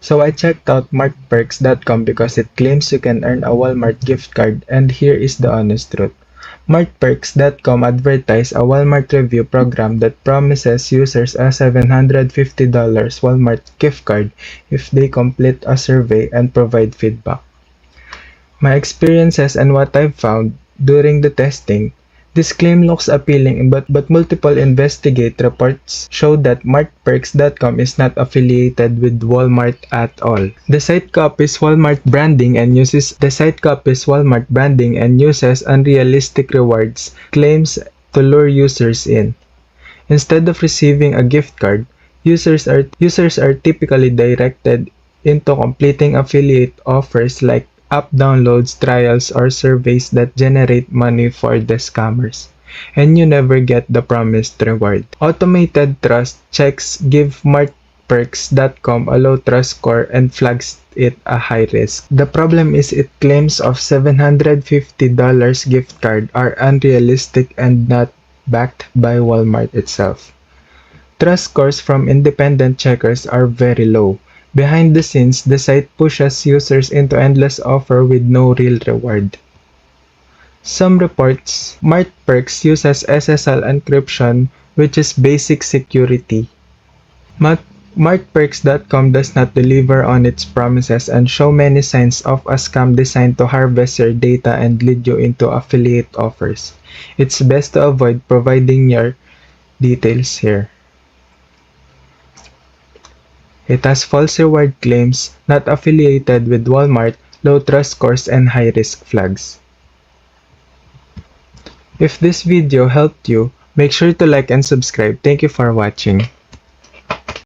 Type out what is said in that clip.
So I checked out martperks.com because it claims you can earn a Walmart gift card, and here is the honest truth. Martperks.com advertised a Walmart review program that promises users a $750 Walmart gift card if they complete a survey and provide feedback. My experiences and what I've found during the testing, this claim looks appealing, but multiple investigate reports show that martperks.com is not affiliated with Walmart at all. The site copies Walmart branding and uses unrealistic rewards claims to lure users in. Instead of receiving a gift card, users are typically directed into completing affiliate offers like app downloads, trials, or surveys that generate money for the scammers. And you never get the promised reward. Automated trust checks give martperks.com a low trust score and flags it a high risk. The problem is its claims of $750 gift card are unrealistic and not backed by Walmart itself. Trust scores from independent checkers are very low. Behind the scenes, the site pushes users into endless offer with no real reward. Some reports, martperks uses SSL encryption, which is basic security. Martperks.com does not deliver on its promises and show many signs of a scam designed to harvest your data and lead you into affiliate offers. It's best to avoid providing your details here. It has false reward claims, not affiliated with Walmart, low trust scores, and high risk flags. If this video helped you, make sure to like and subscribe. Thank you for watching.